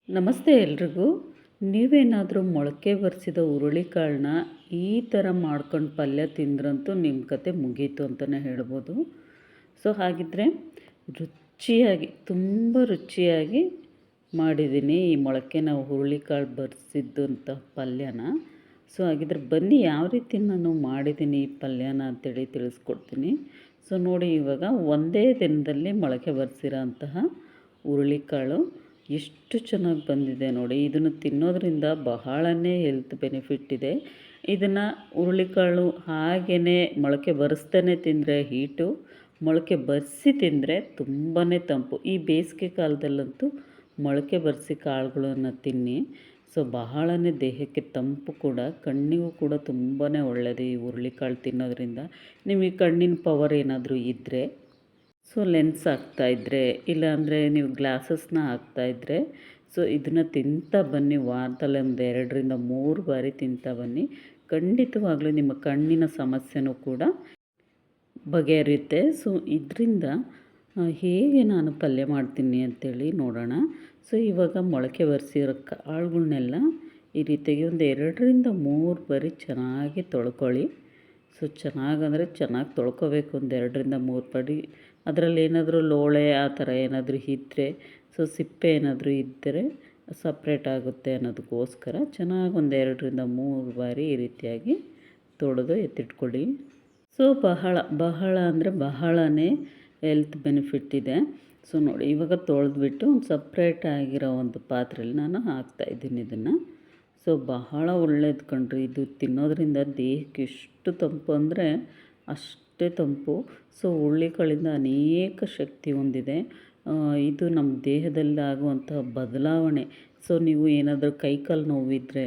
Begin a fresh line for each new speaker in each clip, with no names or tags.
ನಮಸ್ತೆ ಎಲ್ರಿಗೂ. ನೀವೇನಾದರೂ ಮೊಳಕೆ ಬರಿಸಿದ ಹುರುಳಿಕಾಳನ್ನ ಈ ಥರ ಮಾಡ್ಕೊಂಡು ಪಲ್ಯ ತಿಂದ್ರಂತೂ ನಿಮ್ಮ ಕತೆ ಮುಗೀತು ಅಂತಲೇ ಹೇಳ್ಬೋದು. ಹಾಗಿದ್ದರೆ ರುಚಿಯಾಗಿ ತುಂಬ ರುಚಿಯಾಗಿ ಮಾಡಿದ್ದೀನಿ ಈ ಮೊಳಕೆ ನಾವು ಹುರುಳಿಕಾಳು ಬರಿಸಿದ್ದಂಥ ಪಲ್ಯನ. ಹಾಗಿದ್ರೆ ಬನ್ನಿ ಯಾವ ರೀತಿ ನಾನು ಮಾಡಿದ್ದೀನಿ ಈ ಪಲ್ಯನ ಅಂತೇಳಿ ತಿಳಿಸ್ಕೊಡ್ತೀನಿ. ನೋಡಿ, ಇವಾಗ ಒಂದೇ ದಿನದಲ್ಲಿ ಮೊಳಕೆ ಬರಿಸಿರೋ ಅಂತಹ ಹುರುಳಿಕಾಳು ಎಷ್ಟು ಚೆನ್ನಾಗಿ ಬಂದಿದೆ ನೋಡಿ. ಇದನ್ನು ತಿನ್ನೋದ್ರಿಂದ ಬಹಳನೇ ಹೆಲ್ತ್ ಬೆನಿಫಿಟ್ ಇದೆ. ಇದನ್ನು ಹುರುಳಿಕಾಳು ಹಾಗೇ ಮೊಳಕೆ ಬರಿಸ್ದೇ ತಿಂದರೆ ಹೀಟು, ಮೊಳಕೆ ಬರಿಸಿ ತಿಂದರೆ ತುಂಬಾ ತಂಪು. ಈ ಬೇಸಿಗೆ ಕಾಲದಲ್ಲಂತೂ ಮೊಳಕೆ ಬರಿಸಿ ಕಾಳುಗಳನ್ನು ತಿನ್ನಿ. ಬಹಳನೇ ದೇಹಕ್ಕೆ ತಂಪು ಕೂಡ, ಕಣ್ಣಿಗೂ ಕೂಡ ತುಂಬಾ ಒಳ್ಳೆಯದು ಈ ಹುರುಳಿಕಾಳು ತಿನ್ನೋದ್ರಿಂದ. ನಿಮಗೆ ಕಣ್ಣಿನ ಪವರ್ ಏನಾದರೂ ಇದ್ದರೆ, ಲೆನ್ಸ್ ಹಾಕ್ತಾಯಿದ್ರೆ ಇಲ್ಲಾಂದರೆ ನೀವು ಗ್ಲಾಸಸ್ನ ಹಾಕ್ತಾಯಿದ್ರೆ ಇದನ್ನು ತಿಂತಾ ಬನ್ನಿ. ವಾರದಲ್ಲಿ ಒಂದು 2ರಿಂದ 3 ಬಾರಿ ತಿಂತಾ ಬನ್ನಿ. ಖಂಡಿತವಾಗ್ಲೂ ನಿಮ್ಮ ಕಣ್ಣಿನ ಸಮಸ್ಯೆನೂ ಕೂಡ ಬಗೆಹರಿಯುತ್ತೆ. ಇದರಿಂದ ಹೇಗೆ ನಾನು ಪಲ್ಯ ಮಾಡ್ತೀನಿ ಅಂತೇಳಿ ನೋಡೋಣ. ಇವಾಗ ಮೊಳಕೆ ಬರಿಸಿರೋ ಕಾಳುಗಳನ್ನೆಲ್ಲ ಈ ರೀತಿಯಾಗಿ ಒಂದು 2ರಿಂದ 3 ಬಾರಿ ಚೆನ್ನಾಗಿ ತೊಳ್ಕೊಳ್ಳಿ. ಚೆನ್ನಾಗಂದರೆ ಚೆನ್ನಾಗಿ ತೊಳ್ಕೊಬೇಕು. ಒಂದು 2ರಿಂದ 3 ಬಾರಿ. ಅದರಲ್ಲಿ ಏನಾದರೂ ಲೋಳೆ ಆ ಥರ ಏನಾದರೂ ಇದ್ದರೆ, ಸಿಪ್ಪೆ ಏನಾದರೂ ಇದ್ದರೆ ಸಪ್ರೇಟ್ ಆಗುತ್ತೆ ಅನ್ನೋದಕ್ಕೋಸ್ಕರ ಚೆನ್ನಾಗಿ ಒಂದು 2ರಿಂದ 3 ಬಾರಿ ಈ ರೀತಿಯಾಗಿ ತೊಳೆದು ಎತ್ತಿಟ್ಕೊಳ್ಳಿ. ಬಹಳ ಅಂದರೆ ಬಹಳನೇ ಹೆಲ್ತ್ ಬೆನಿಫಿಟ್ ಇದೆ. ನೋಡಿ, ಇವಾಗ ತೊಳೆದ್ಬಿಟ್ಟು ಒಂದು ಸಪ್ರೇಟ್ ಆಗಿರೋ ಒಂದು ಪಾತ್ರೆಯಲ್ಲಿ ನಾನು ಹಾಕ್ತಾಯಿದ್ದೀನಿ ಇದನ್ನು. ಬಹಳ ಒಳ್ಳೇದು ಕಣ್ರಿ. ಇದು ತಿನ್ನೋದ್ರಿಂದ ದೇಹಕ್ಕೆ ಎಷ್ಟು ತಂಪು ಅಂದರೆ ಅಷ್ಟೇ ತಂಪು. ಹುರುಳಿಕಾಳಿಂದ ಅನೇಕ ಶಕ್ತಿ ಹೊಂದಿದೆ. ಇದು ನಮ್ಮ ದೇಹದಲ್ಲಿ ಆಗುವಂತಹ ಬದಲಾವಣೆ. ನೀವು ಏನಾದರೂ ಕೈಕಾಲು ನೋವಿದ್ದರೆ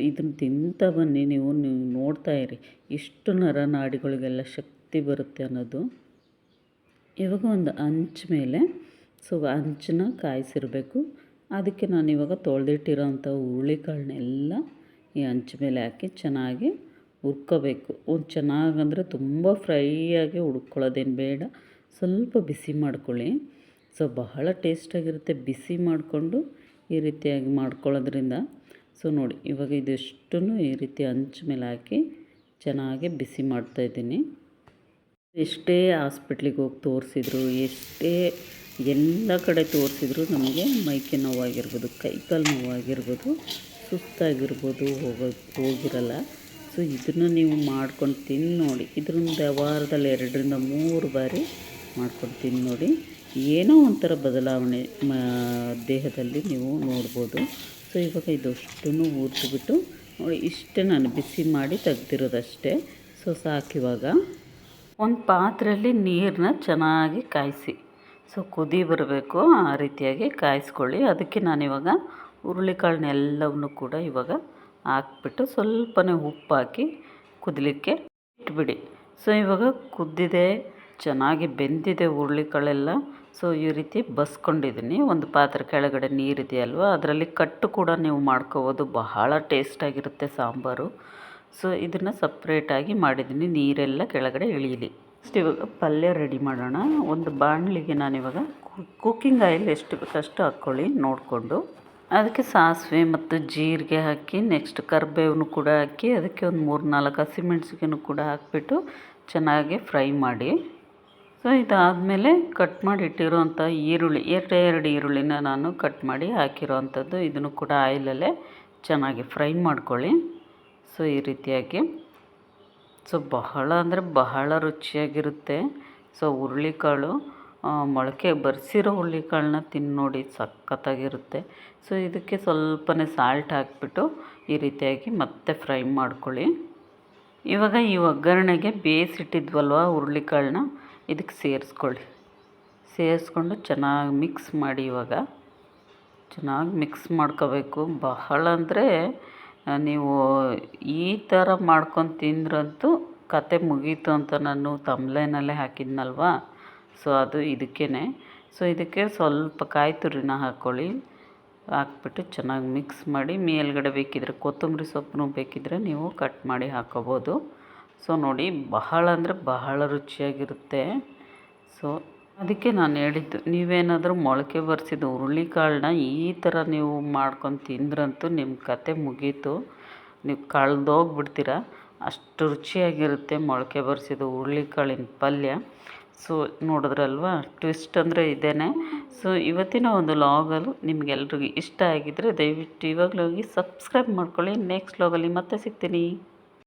ಇದನ್ನು ತಿಂತಾ ಬನ್ನಿ. ನೀವು ನೋಡ್ತಾ ಇರಿ ಎಷ್ಟು ನರನಾಡಿಗಳಿಗೆಲ್ಲ ಶಕ್ತಿ ಬರುತ್ತೆ ಅನ್ನೋದು. ಇವಾಗ ಒಂದು ಹಂಚು ಮೇಲೆ ಹಂಚನ್ನ ಕಾಯಿಸಿರಬೇಕು. ಅದಕ್ಕೆ ನಾನು ಇವಾಗ ತೊಳೆದಿಟ್ಟಿರೋಂಥ ಹುರುಳಿಕಾಳನ್ನೆಲ್ಲ ಈ ಹಂಚು ಮೇಲೆ ಹಾಕಿ ಚೆನ್ನಾಗಿ ಹುರ್ಕೋಬೇಕು. ಚೆನ್ನಾಗಂದರೆ ತುಂಬ ಫ್ರೈಯಾಗಿ ಹುರ್ಕೊಳ್ಳೋದೇನು ಬೇಡ, ಸ್ವಲ್ಪ ಬಿಸಿ ಮಾಡ್ಕೊಳ್ಳಿ. ಬಹಳ ಟೇಸ್ಟಾಗಿರುತ್ತೆ ಬಿಸಿ ಮಾಡಿಕೊಂಡು ಈ ರೀತಿಯಾಗಿ ಮಾಡ್ಕೊಳ್ಳೋದ್ರಿಂದ. ನೋಡಿ, ಇವಾಗ ಇದೆಷ್ಟನ್ನು ಈ ರೀತಿ ಹಂಚು ಮೇಲೆ ಹಾಕಿ ಚೆನ್ನಾಗಿ ಬಿಸಿ ಮಾಡ್ತಾಯಿದ್ದೀನಿ. ಎಷ್ಟೇ ಹಾಸ್ಪಿಟ್ಲಿಗೆ ಹೋಗಿ ತೋರಿಸಿದ್ರು, ಎಲ್ಲ ಕಡೆ ತೋರಿಸಿದ್ರು ನಮಗೆ ಮೈಕೈ ನೋವಾಗಿರ್ಬೋದು, ಕೈಕಾಲು ನೋವಾಗಿರ್ಬೋದು, ಸುಸ್ತಾಗಿರ್ಬೋದು ಹೋಗಿರಲ್ಲ. ಇದನ್ನು ನೀವು ಮಾಡ್ಕೊಂಡು ತಿಂದು ನೋಡಿ. ಇದರಿಂದ ವಾರದಲ್ಲಿ 2ರಿಂದ 3 ಬಾರಿ ಮಾಡ್ಕೊಂಡು ತಿಂದು ನೋಡಿ. ಏನೋ ಒಂಥರ ಬದಲಾವಣೆ ದೇಹದಲ್ಲಿ ನೀವು ನೋಡ್ಬೋದು. ಇವಾಗ ಇದಷ್ಟನ್ನು ಹುರಿದ್ಬಿಟ್ಟು ನೋಡಿ, ಇಷ್ಟೇ ನಾನು ಬಿಸಿ ಮಾಡಿ ತೆಗ್ದಿರೋದಷ್ಟೇ. ಸಾಕಿವಾಗ ಒಂದು ಪಾತ್ರೆಯಲ್ಲಿ ನೀರನ್ನ ಚೆನ್ನಾಗಿ ಕಾಯಿಸಿ ಕುದಿ ಬರಬೇಕು. ಆ ರೀತಿಯಾಗಿ ಕಾಯಿಸ್ಕೊಳ್ಳಿ. ಅದಕ್ಕೆ ನಾನಿವಾಗ ಹುರುಳಿಕಾಳನ್ನೆಲ್ಲವನ್ನು ಕೂಡ ಇವಾಗ ಹಾಕ್ಬಿಟ್ಟು ಸ್ವಲ್ಪನೇ ಉಪ್ಪು ಹಾಕಿ ಕುದಿಲಿಕ್ಕೆ ಇಟ್ಬಿಡಿ. ಇವಾಗ ಕುದ್ದಿದೆ, ಚೆನ್ನಾಗಿ ಬೆಂದಿದೆ ಹುರುಳಿಕಾಳೆಲ್ಲ. ಈ ರೀತಿ ಬಸ್ಕೊಂಡಿದ್ದೀನಿ. ಒಂದು ಪಾತ್ರೆ ಕೆಳಗಡೆ ನೀರಿದೆಯಲ್ವ, ಅದರಲ್ಲಿ ಕಟ್ಟು ಕೂಡ ನೀವು ಮಾಡ್ಕೋಬೋದು. ಬಹಳ ಟೇಸ್ಟಾಗಿರುತ್ತೆ ಸಾಂಬಾರು. ಇದನ್ನು ಸಪ್ರೇಟಾಗಿ ಮಾಡಿದ್ದೀನಿ, ನೀರೆಲ್ಲ ಕೆಳಗಡೆ ಇಳೀಲಿ. ಇವಾಗ ಪಲ್ಯ ರೆಡಿ ಮಾಡೋಣ. ಒಂದು ಬಾಣಲಿಗೆ ನಾನಿವಾಗ ಕುಕ್ಕಿಂಗ್ ಆಯಿಲ್ ಎಷ್ಟು ಬೇಕಷ್ಟು ಹಾಕ್ಕೊಳ್ಳಿ ನೋಡಿಕೊಂಡು. ಅದಕ್ಕೆ ಸಾಸಿವೆ ಮತ್ತು ಜೀರಿಗೆ ಹಾಕಿ, ನೆಕ್ಸ್ಟ್ ಕರಿಬೇವನ್ನು ಕೂಡ ಹಾಕಿ, ಅದಕ್ಕೆ ಒಂದು 3-4 ಹಸಿಮೆಣ್ಸಿಕಾಯನ್ನು ಕೂಡ ಹಾಕಿಬಿಟ್ಟು ಚೆನ್ನಾಗಿ ಫ್ರೈ ಮಾಡಿ. ಇದಾದಮೇಲೆ ಕಟ್ ಮಾಡಿ ಇಟ್ಟಿರೋಂಥ ಈರುಳ್ಳಿ, 2 ಈರುಳ್ಳಿನ ನಾನು ಕಟ್ ಮಾಡಿ ಹಾಕಿರೋವಂಥದ್ದು, ಇದನ್ನು ಕೂಡ ಆಯಿಲಲ್ಲೇ ಚೆನ್ನಾಗಿ ಫ್ರೈ ಮಾಡ್ಕೊಳ್ಳಿ. ಈ ರೀತಿಯಾಗಿ ಬಹಳ ಅಂದರೆ ಬಹಳ ರುಚಿಯಾಗಿರುತ್ತೆ. ಹುರುಳಿಕಾಳು ಮೊಳಕೆ ಬರಿಸಿರೋ ಹುರುಳಿಕಾಳನ್ನ ತಿಂದು ನೋಡಿ, ಸಖತ್ತಾಗಿರುತ್ತೆ. ಇದಕ್ಕೆ ಸ್ವಲ್ಪನೇ ಸಾಲ್ಟ್ ಹಾಕಿಬಿಟ್ಟು ಈ ರೀತಿಯಾಗಿ ಮತ್ತೆ ಫ್ರೈ ಮಾಡ್ಕೊಳ್ಳಿ. ಇವಾಗ ಈ ಒಗ್ಗರಣೆಗೆ ಬೇಯಿಸಿಟ್ಟಿದ್ವಲ್ವ ಹುರುಳಿಕಾಳನ್ನ ಇದಕ್ಕೆ ಸೇರಿಸ್ಕೊಂಡು ಚೆನ್ನಾಗಿ ಮಿಕ್ಸ್ ಮಾಡಿ. ಇವಾಗ ಚೆನ್ನಾಗಿ ಮಿಕ್ಸ್ ಮಾಡ್ಕೋಬೇಕು. ಬಹಳ ಅಂದರೆ ನೀವು ಈ ಥರ ಮಾಡ್ಕೊಂಡು ತಿಂದ್ರಂತೂ ಕತೆ ಮುಗೀತು ಅಂತ ನಾನು ತಮ್ಲೈನಲ್ಲೇ ಹಾಕಿದ್ನಲ್ವ. ಅದು ಇದಕ್ಕೇ. ಇದಕ್ಕೆ ಸ್ವಲ್ಪ ಕಾಯಿ ತುರಿನ ಹಾಕ್ಕೊಳ್ಳಿ. ಹಾಕ್ಬಿಟ್ಟು ಚೆನ್ನಾಗಿ ಮಿಕ್ಸ್ ಮಾಡಿ, ಮೇಲ್ಗಡೆ ಬೇಕಿದ್ದರೆ ಕೊತ್ತಂಬರಿ ಸೊಪ್ಪು ಬೇಕಿದ್ದರೆ ನೀವು ಕಟ್ ಮಾಡಿ ಹಾಕ್ಕೋಬೋದು. ನೋಡಿ, ಬಹಳ ಅಂದರೆ ಬಹಳ ರುಚಿಯಾಗಿರುತ್ತೆ. ಅದಕ್ಕೆ ನಾನು ಹೇಳಿದ್ದು, ನೀವೇನಾದರೂ ಮೊಳಕೆ ಬರಿಸಿದ ಹುರುಳಿಕಾಳನ್ನ ಈ ಥರ ನೀವು ಮಾಡ್ಕೊಂಡು ತಿಂದ್ರಂತೂ ನಿಮ್ಮ ಕತೆ ಮುಗೀತು. ನೀವು ಕಳೆದೋಗ್ಬಿಡ್ತೀರ, ಅಷ್ಟು ರುಚಿಯಾಗಿರುತ್ತೆ ಮೊಳಕೆ ಬರಿಸಿದ ಹುರುಳಿಕಾಳಿನ ಪಲ್ಯ. ಸೊ ನೋಡಿದ್ರಲ್ವಾ, ಟ್ವಿಸ್ಟ್ ಅಂದರೆ ಇದೇ. ಸೊ ಇವತ್ತಿನ ಒಂದು ಲಾಗಲ್ಲಿ ನಿಮಗೆಲ್ರಿಗೂ ಇಷ್ಟ ಆಗಿದ್ದರೆ ದಯವಿಟ್ಟು ಇವಾಗಲೇ ಹೋಗಿ ಸಬ್ಸ್ಕ್ರೈಬ್ ಮಾಡ್ಕೊಳ್ಳಿ. ನೆಕ್ಸ್ಟ್ ಲಾಗಲ್ಲಿ ಮತ್ತೆ ಸಿಗ್ತೀನಿ.